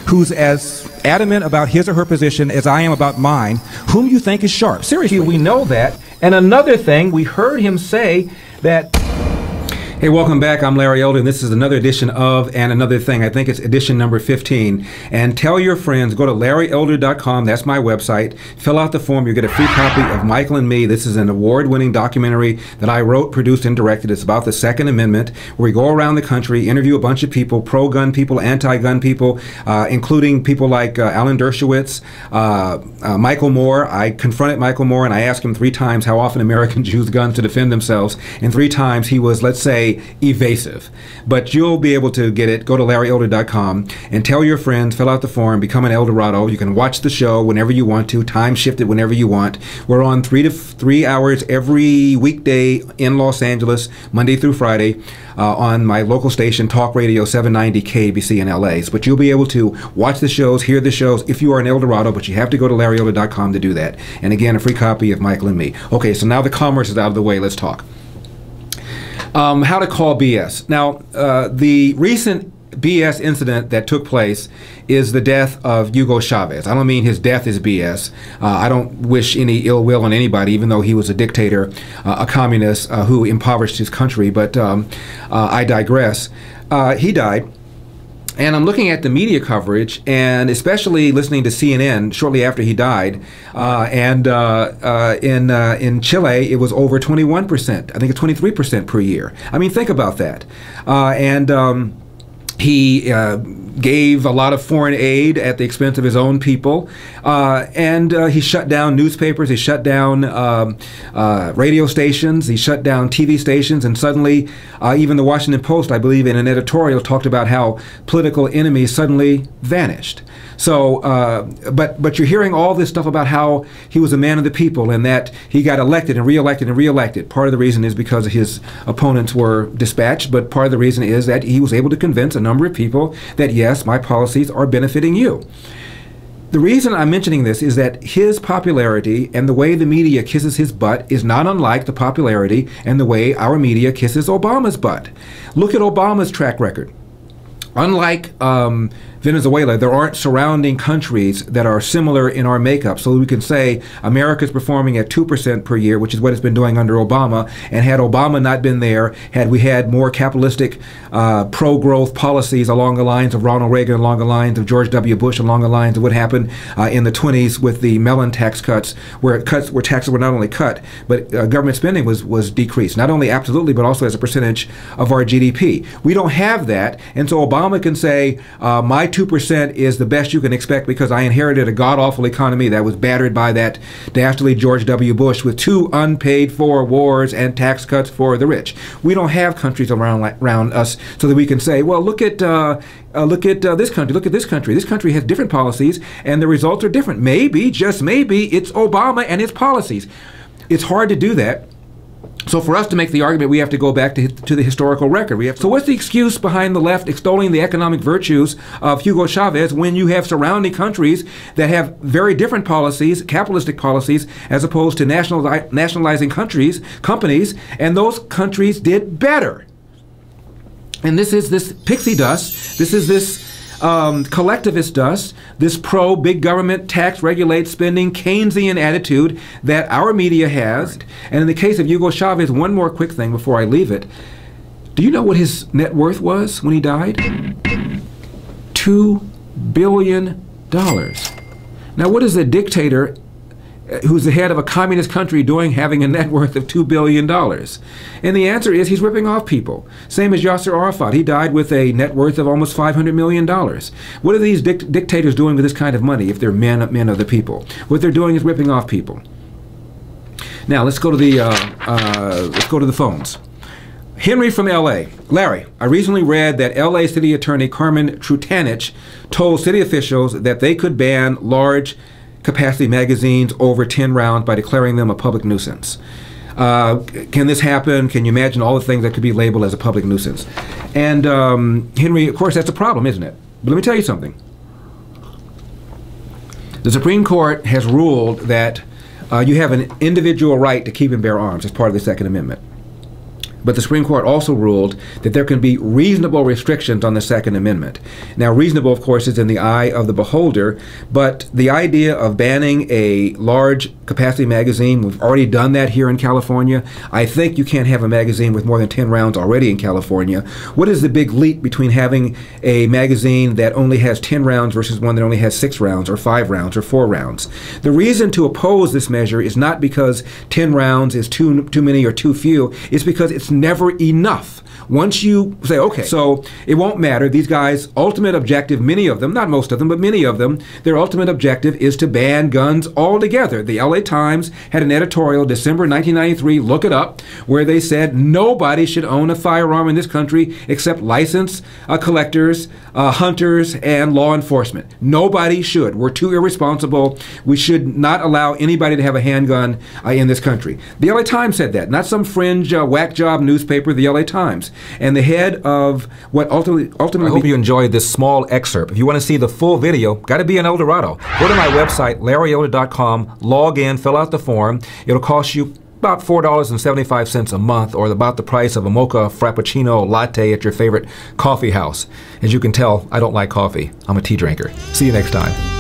who's as adamant about his or her position as I am about mine, whom you think is sharp. Seriously, we know that. And another thing, we heard him say that... Hey, welcome back. I'm Larry Elder, and this is another edition of And Another Thing. I think it's edition number 15. And tell your friends, go to LarryElder.com. That's my website. Fill out the form. You get a free copy of Michael and Me. This is an award-winning documentary that I wrote, produced, and directed. It's about the Second Amendment, where we go around the country, interview a bunch of people, pro-gun people, anti-gun people, including people like Alan Dershowitz, Michael Moore. I confronted Michael Moore, and I asked him 3 times how often Americans use guns to defend themselves. And 3 times he was, let's say, evasive. But you'll be able to get it. Go to LarryElder.com and tell your friends, fill out the form, become an Eldorado. You can watch the show whenever you want to, time shift it whenever you want. We're on 3 hours every weekday in Los Angeles, Monday through Friday, on my local station, Talk Radio 790 KBC in LA. But you'll be able to watch the shows, hear the shows if you are an Eldorado, but you have to go to LarryElder.com to do that. And again, a free copy of Michael and Me. Okay, so now the commerce is out of the way. Let's talk. How to call BS. Now, the recent BS incident that took place is the death of Hugo Chavez. I don't mean his death is BS. I don't wish any ill will on anybody, even though he was a dictator, a communist who impoverished his country, but I digress. He died. And I'm looking at the media coverage, and especially listening to CNN shortly after he died. In Chile, it was over 21%. I think it's 23% per year. I mean, think about that. He gave a lot of foreign aid at the expense of his own people, and he shut down newspapers, he shut down radio stations, he shut down TV stations, and suddenly even the Washington Post, I believe in an editorial, talked about how political enemies suddenly vanished. So, but you're hearing all this stuff about how he was a man of the people and that he got elected and reelected and reelected. Part of the reason is because his opponents were dispatched, but part of the reason is that he was able to convince a number of people that, yes, my policies are benefiting you. The reason I'm mentioning this is that his popularity and the way the media kisses his butt is not unlike the popularity and the way our media kisses Obama's butt. Look at Obama's track record. Unlike Venezuela, there aren't surrounding countries that are similar in our makeup, so we can say America's performing at 2% per year, which is what it's been doing under Obama. And had Obama not been there, had we had more capitalistic pro-growth policies along the lines of Ronald Reagan, along the lines of George W. Bush, along the lines of what happened in the 20s with the Mellon tax cuts, where taxes were not only cut, but government spending was decreased, not only absolutely, but also as a percentage of our GDP. We don't have that, and so Obama can say, my 2% is the best you can expect because I inherited a god-awful economy that was battered by that dastardly George W. Bush with 2 unpaid-for wars and tax cuts for the rich. We don't have countries around us so that we can say, well, look at this country, look at this country. This country has different policies, and the results are different. Maybe, just maybe, it's Obama and his policies. It's hard to do that. So for us to make the argument, we have to go back to the historical record. So what's the excuse behind the left extolling the economic virtues of Hugo Chavez when you have surrounding countries that have very different policies, capitalistic policies, as opposed to nationalizing companies, and those countries did better? And this is this pixie dust, this is this collectivist dust, this pro-big government, tax, regulate, spending, Keynesian attitude that our media has. And in the case of Hugo Chavez, one more quick thing before I leave it. Do you know what his net worth was when he died? $2 billion. Now, what is a dictator who's the head of a communist country doing having a net worth of $2 billion? And the answer is he's ripping off people. Same as Yasser Arafat. He died with a net worth of almost $500 million. What are these dictators doing with this kind of money if they're men of the people? What they're doing is ripping off people. Now let's go to the phones. Henry from L.A. Larry, I recently read that L.A. City Attorney Carmen Trutanich told city officials that they could ban large capacity magazines over 10 rounds by declaring them a public nuisance. Can this happen? Can you imagine all the things that could be labeled as a public nuisance? And Henry, of course, that's a problem, isn't it? But let me tell you something. The Supreme Court has ruled that you have an individual right to keep and bear arms as part of the Second Amendment. But the Supreme Court also ruled that there can be reasonable restrictions on the Second Amendment. Now, reasonable, of course, is in the eye of the beholder, but the idea of banning a large capacity magazine, we've already done that here in California. I think you can't have a magazine with more than 10 rounds already in California. What is the big leap between having a magazine that only has 10 rounds versus one that only has 6 rounds or 5 rounds or 4 rounds? The reason to oppose this measure is not because 10 rounds is too many or too few. It's because it's never enough. Once you say, okay, so it won't matter, these guys' ultimate objective, many of them, not most of them, but many of them, their ultimate objective is to ban guns altogether. The LA Times had an editorial, December 1993, look it up, where they said nobody should own a firearm in this country except licensed collectors, hunters, and law enforcement. Nobody should. We're too irresponsible. We should not allow anybody to have a handgun in this country. The LA Times said that, not some fringe whack job newspaper, the LA Times. And the head of what ultimately I hope you enjoyed this small excerpt. If you want to see the full video, got to be in El Dorado. Go to my website, larryelder.com, log in, fill out the form. It'll cost you about $4.75 a month, or about the price of a mocha frappuccino latte at your favorite coffee house. As you can tell, I don't like coffee. I'm a tea drinker. See you next time.